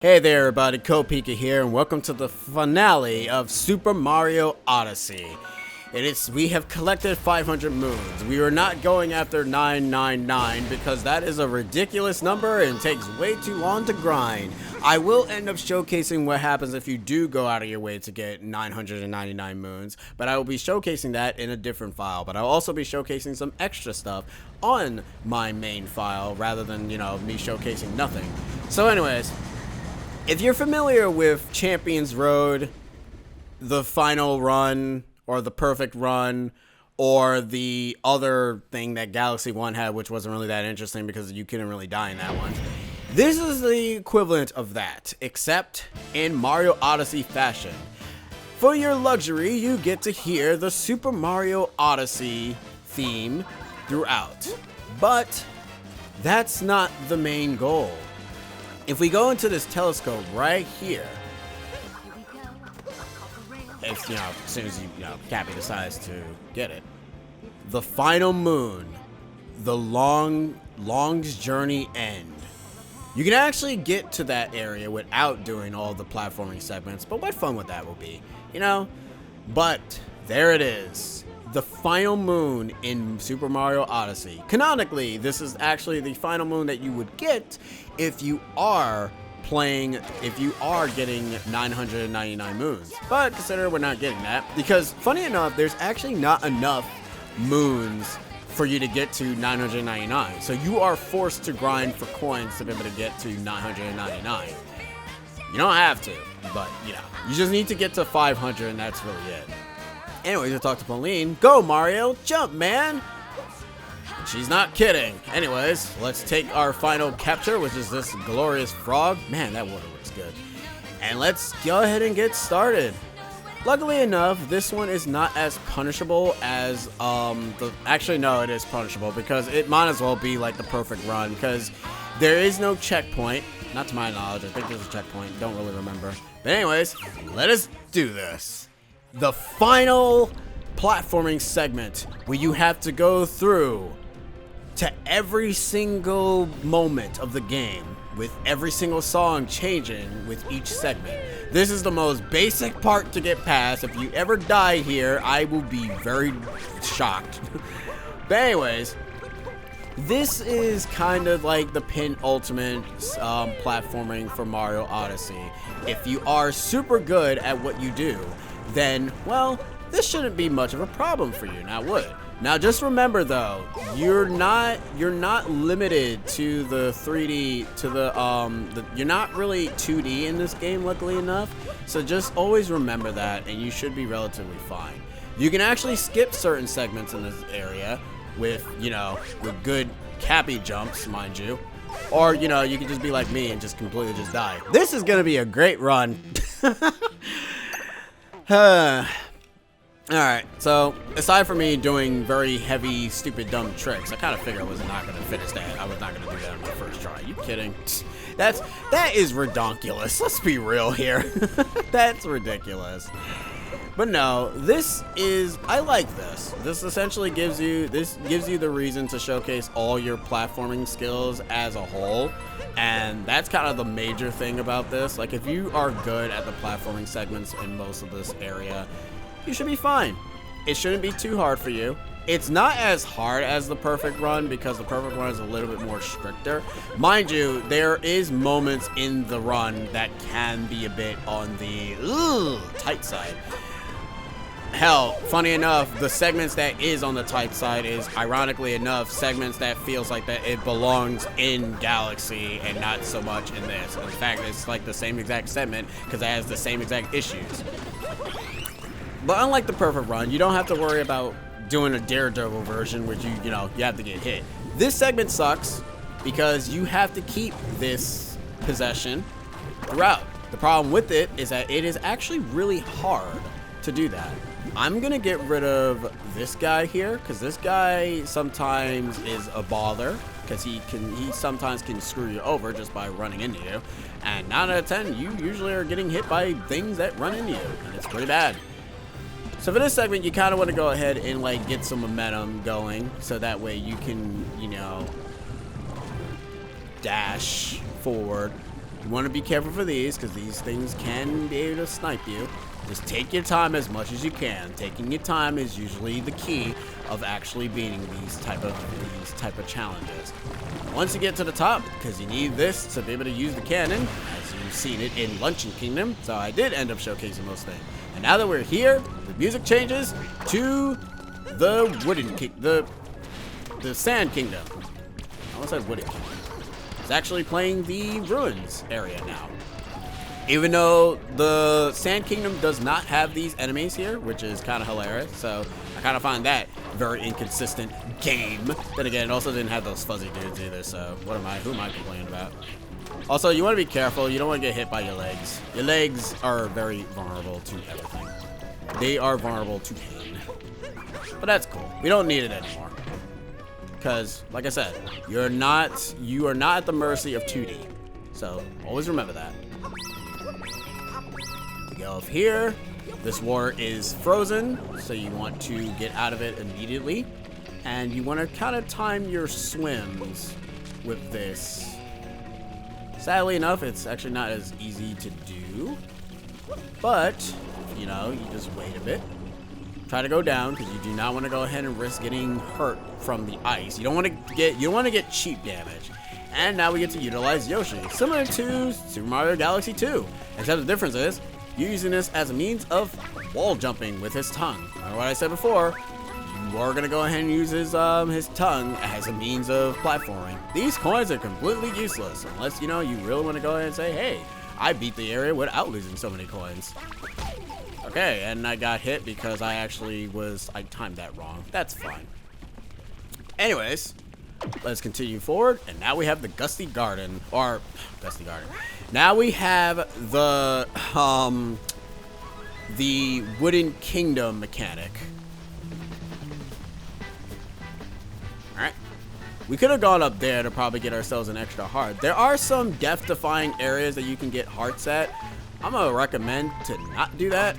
Hey there everybody, Kopika here, and welcome to the finale of Super Mario Odyssey. We have collected 500 moons. We are not going after 999 because that is a ridiculous number and takes way too long to grind. I will end up showcasing what happens if you do go out of your way to get 999 moons, but I will be showcasing that in a different file. But I'll also be showcasing some extra stuff on my main file rather than, me showcasing nothing. So anyways, if you're familiar with Champions Road, the final run, or the perfect run, or the other thing that Galaxy 1 had, which wasn't really that interesting because you couldn't really die in that one, this is the equivalent of that, except in Mario Odyssey fashion. For your luxury, you get to hear the Super Mario Odyssey theme throughout. But that's not the main goal. If we go into this telescope right here, it's, as soon as Cappy decides to get it, the final moon, the long's journey end. You can actually get to that area without doing all the platforming segments, but what fun would that will be, But there it is. The final moon in Super Mario Odyssey. Canonically, this is actually the final moon that you would get if you are getting 999 moons. But consider we're not getting that because, funny enough, there's actually not enough moons for you to get to 999. So you are forced to grind for coins to be able to get to 999. You don't have to, but you just need to get to 500 and that's really it. Anyways, I talked to Pauline. Go, Mario! Jump, man! She's not kidding. Anyways, let's take our final capture, which is this glorious frog. Man, that water looks good. And let's go ahead and get started. Luckily enough, this one is not as punishable as Actually, no, it is punishable because it might as well be like the perfect run because there is no checkpoint. Not to my knowledge. I think there's a checkpoint. Don't really remember. But anyways, let us do this. The final platforming segment where you have to go through to every single moment of the game with every single song changing with each segment. This is the most basic part to get past. If you ever die here, I will be very shocked. But anyways, this is kind of like the penultimate platforming for Mario Odyssey. If you are super good at what you do, then, well, this shouldn't be much of a problem for you, now would it? Now just remember though, you're not limited to the 3D, to you're not really 2D in this game, luckily enough. So just always remember that and you should be relatively fine. You can actually skip certain segments in this area with, with good Cappy jumps, mind you. Or, you can just be like me and just completely just die. This is gonna be a great run. Alright, so aside from me doing very heavy, stupid, dumb tricks, I kind of figured I was not going to finish that. I was not going to do that on my first try. Are you kidding? That is redonkulous. Let's be real here. That's ridiculous. But no, I like this. This essentially gives you the reason to showcase all your platforming skills as a whole. And that's kind of the major thing about this. Like, if you are good at the platforming segments in most of this area, you should be fine. It shouldn't be too hard for you. It's not as hard as the perfect run because the perfect run is a little bit more stricter. Mind you, there is moments in the run that can be a bit on the tight side. Hell, funny enough, the segments that is on the tight side is, ironically enough, segments that feels like that it belongs in Galaxy and not so much in this. In fact, it's like the same exact segment because it has the same exact issues. But unlike the perfect run, you don't have to worry about doing a Daredevil version where you have to get hit. This segment sucks because you have to keep this possession throughout. The problem with it is that it is actually really hard to do that. I'm gonna get rid of this guy here because this guy sometimes is a bother because he sometimes can screw you over just by running into you, and 9 out of 10 you usually are getting hit by things that run into you, and it's pretty bad. So for this segment, you kind of want to go ahead and like get some momentum going so that way you can dash forward You want to be careful for these, because these things can be able to snipe you. Just take your time as much as you can. Taking your time is usually the key of actually beating these type of challenges. Once you get to the top, because you need this to be able to use the cannon, as you've seen it in Luncheon Kingdom, so I did end up showcasing those things. And now that we're here, the music changes to the the Sand Kingdom. I almost said Wooden Kingdom. It's actually playing the Ruins area now. Even though the Sand Kingdom does not have these enemies here, which is kind of hilarious, so I kind of find that very inconsistent game. Then again, it also didn't have those fuzzy dudes either, so who am I complaining about? Also, you want to be careful. You don't want to get hit by your legs. Your legs are very vulnerable to everything. They are vulnerable to pain. But that's cool. We don't need it anymore. Because, like I said, you are not at the mercy of 2D. So, always remember that. We go up here. This water is frozen, so you want to get out of it immediately. And you want to kind of time your swims with this. Sadly enough, it's actually not as easy to do. But, you know, you just wait a bit. Try to go down, because you do not want to go ahead and risk getting hurt from the ice. You don't want to get cheap damage. And now we get to utilize Yoshi, similar to Super Mario Galaxy 2. Except the difference is, you're using this as a means of wall jumping with his tongue. Remember what I said before? You are going to go ahead and use his tongue as a means of platforming. These coins are completely useless, unless, you know, you really want to go ahead and say, hey, I beat the area without losing so many coins. Okay, and I got hit because I timed that wrong. That's fine. Anyways, let's continue forward, and now we have the Gusty Garden. Now we have the Wooden Kingdom mechanic. Alright. We could have gone up there to probably get ourselves an extra heart. There are some death-defying areas that you can get hearts at. I'm going to recommend to not do that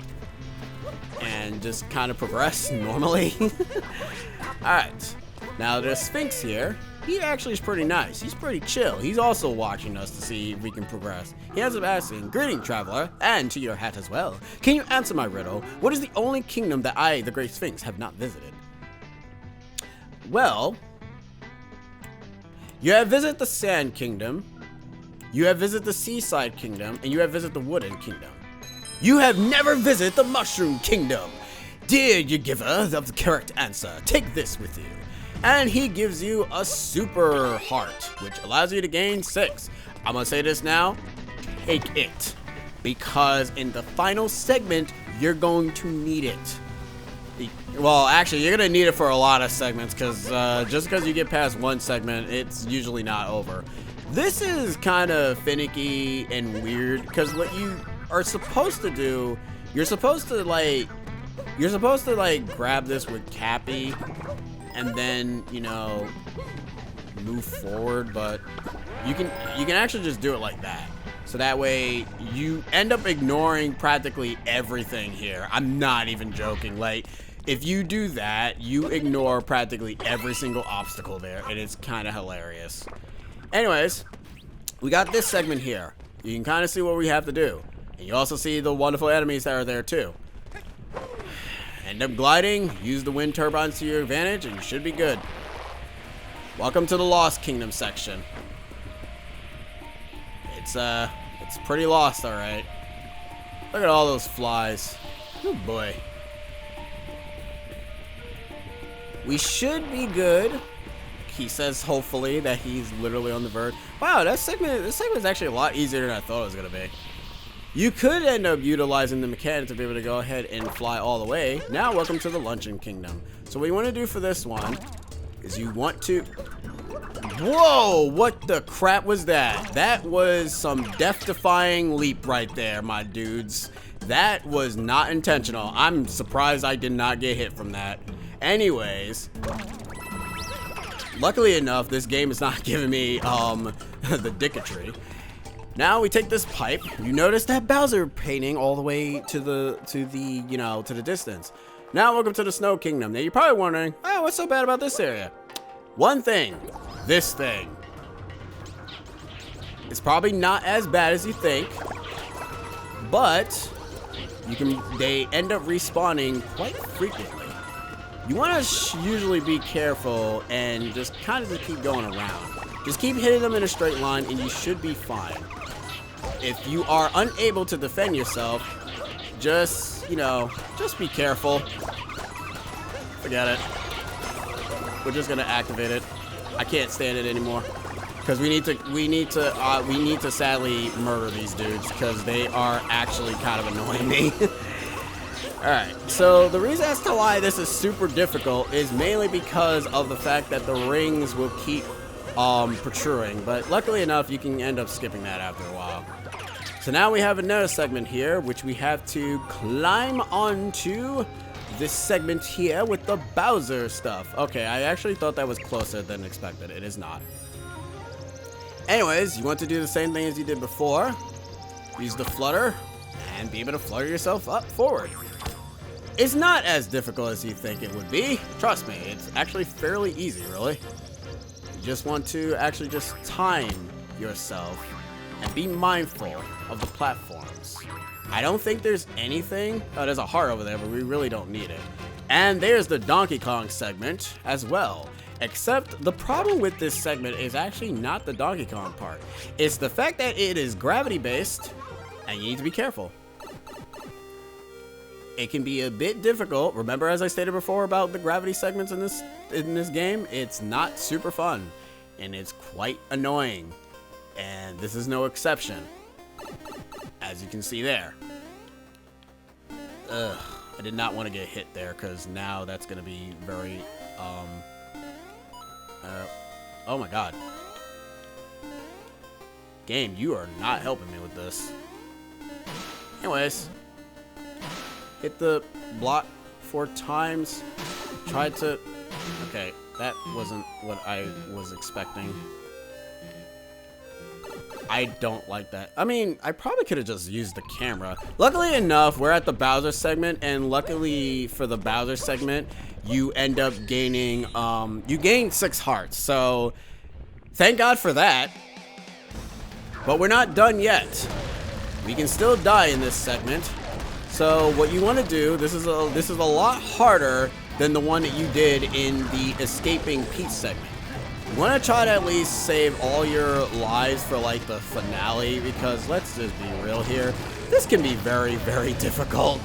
and just kind of progress normally. Alright. Now there's Sphinx here. He actually is pretty nice. He's pretty chill. He's also watching us to see if we can progress. He ends up asking, "Greeting, traveler, and to your hat as well. Can you answer my riddle? What is the only kingdom that I, the Great Sphinx, have not visited?" Well, you have visited the Sand Kingdom, you have visited the Seaside Kingdom, and you have visited the Wooden Kingdom. You have never visited the Mushroom Kingdom. Dear you giver of the correct answer, take this with you. And he gives you a super heart, which allows you to gain 6. I'm gonna say this now, take it. Because in the final segment, you're going to need it. Well, actually, you're gonna need it for a lot of segments, because just because you get past one segment, it's usually not over. This is kind of finicky and weird, because what you are supposed to do, you're supposed to grab this with Cappy, and then, you know, move forward, but you can actually just do it like that. So that way you end up ignoring practically everything here. I'm not even joking. Like, if you do that, you ignore practically every single obstacle there, and it's kind of hilarious. Anyways, we got this segment here. You can kind of see what we have to do. And you also see the wonderful enemies that are there too. End up gliding, use the wind turbines to your advantage, and you should be good. Welcome to the Lost Kingdom section. It's pretty lost, alright. Look at all those flies. Oh boy. We should be good. He says hopefully that he's literally on the verge. Wow, this segment is actually a lot easier than I thought it was gonna be. You could end up utilizing the mechanic to be able to go ahead and fly all the way. Now, welcome to the Luncheon Kingdom. So what you want to do for this one is you want to... Whoa! What the crap was that? That was some death-defying leap right there, my dudes. That was not intentional. I'm surprised I did not get hit from that. Anyways, luckily enough, this game is not giving me the dicketry. Now we take this pipe. You notice that Bowser painting all the way to the distance. Now welcome to the Snow Kingdom. Now you're probably wondering, oh, what's so bad about this area? One thing, this thing. It's probably not as bad as you think, but they end up respawning quite frequently. You want to usually be careful and just kind of keep going around. Just keep hitting them in a straight line and you should be fine. If you are unable to defend yourself, just, you know, just be careful. Forget it. We're just gonna activate it. I can't stand it anymore. Because we need to sadly murder these dudes because they are actually kind of annoying me. Alright, so the reason as to why this is super difficult is mainly because of the fact that the rings will keep protruding, but luckily enough you can end up skipping that after a while. So now we have another segment here which we have to climb onto this segment here with the Bowser stuff. Okay, I actually thought that was closer than expected. It is not. Anyways, you want to do the same thing as you did before. Use the flutter and be able to flutter yourself up forward. It's not as difficult as you think it would be. Trust me, it's actually fairly easy, really. You just want to actually just time yourself and be mindful of the platforms. I don't think there's anything. Oh, there's a heart over there, but we really don't need it. And there's the Donkey Kong segment as well. Except the problem with this segment is actually not the Donkey Kong part. It's the fact that it is gravity based and you need to be careful. It can be a bit difficult. Remember, as I stated before about the gravity segments in this game, it's not super fun and it's quite annoying. And this is no exception, as you can see there. Ugh, I did not want to get hit there because now that's going to be very, oh my god. Game, you are not helping me with this. Anyways, hit the block 4 times. Tried to, okay, that wasn't what I was expecting. I don't like that. I mean, I probably could have just used the camera. Luckily enough, we're at the Bowser segment, and luckily for the Bowser segment, you end up gaining, you gain 6 hearts. So, thank God for that. But we're not done yet. We can still die in this segment. So, what you want to do, this is a lot harder than the one that you did in the Escaping Peach segment. You want to try to at least save all your lives for like the finale, because let's just be real here, this can be very, very difficult.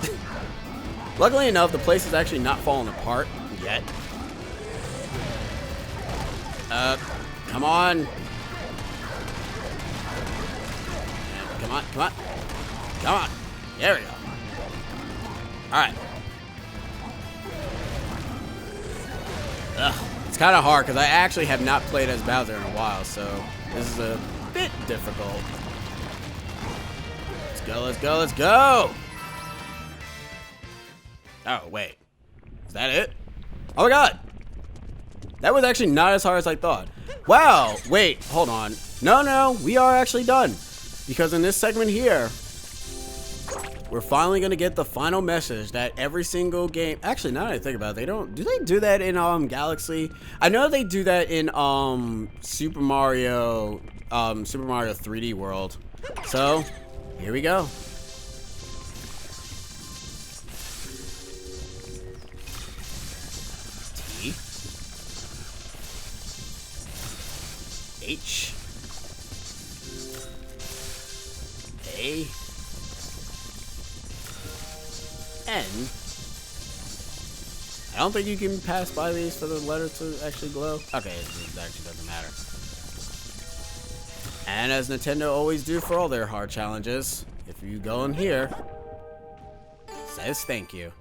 Luckily enough, the place is actually not falling apart yet. Come on. Come on, come on. Come on. There we go. Alright. Ugh. It's kind of hard because I actually have not played as Bowser in a while, so this is a bit difficult. Let's go, let's go, let's go! Oh, wait. Is that it? Oh my god! That was actually not as hard as I thought. Wow! Wait, hold on. No, we are actually done. Because in this segment here, we're finally gonna get the final message that every single game. Actually, now that I think about it, do they do that in Galaxy? I know they do that in Super Mario 3D World. So here we go. T H A N. I don't think you can pass by these for the letter to actually glow. Okay, it actually doesn't matter. And as Nintendo always do for all their hard challenges, if you go in here, it says thank you.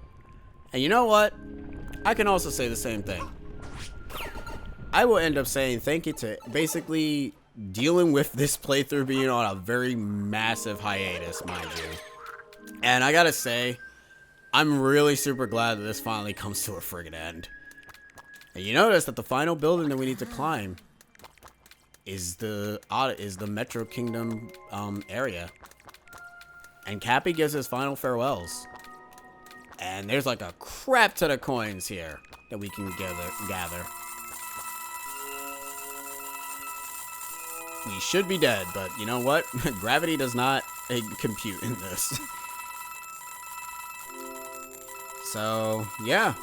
And you know what? I can also say the same thing. I will end up saying thank you to basically dealing with this playthrough being on a very massive hiatus, mind you. And I gotta say, I'm really super glad that this finally comes to a friggin' end. And you notice that the final building that we need to climb is the Metro Kingdom area. And Cappy gives his final farewells. And there's like a crap ton of coins here that we can gather. We should be dead, but you know what? Gravity does not compute in this. So, yeah.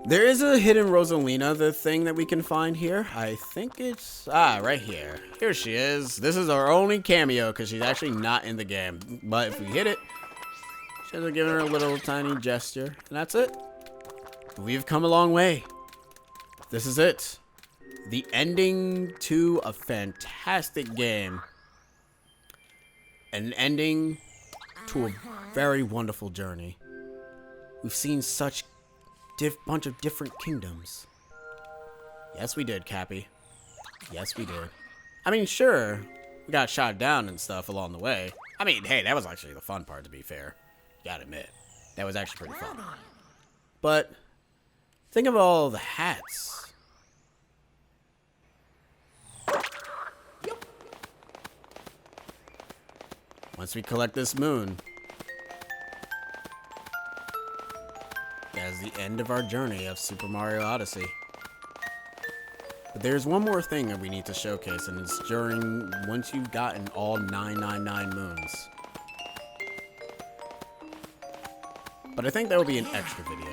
There is a hidden Rosalina, the thing that we can find here. I think it's... right here. Here she is. This is our only cameo, because she's actually not in the game. But if we hit it, she's giving her a little tiny gesture. And that's it. We've come a long way. This is it. The ending to a fantastic game. An ending to a very wonderful journey. We've seen such bunch of different kingdoms. Yes, we did, Cappy. Yes, we did. I mean, sure, we got shot down and stuff along the way. I mean, hey, that was actually the fun part, to be fair. Gotta admit. That was actually pretty fun. But think of all the hats. Once we collect this moon, that is the end of our journey of Super Mario Odyssey. But there's one more thing that we need to showcase, and it's once you've gotten all 999 moons. But I think that will be an extra video,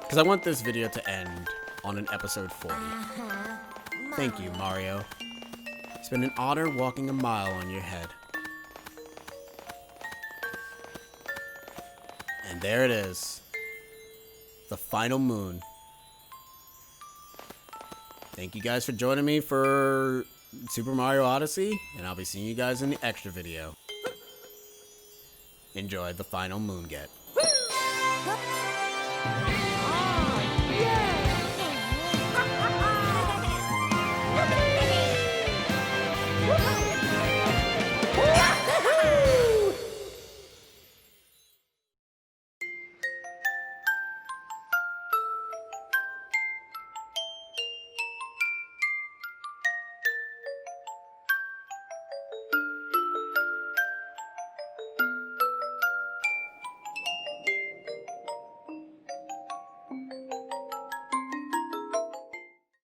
because I want this video to end on an episode 40. Thank you, Mario. It's been an honor walking a mile on your head. And there it is. The final moon. Thank you guys for joining me for Super Mario Odyssey, and I'll be seeing you guys in the extra video. Enjoy the final moon get.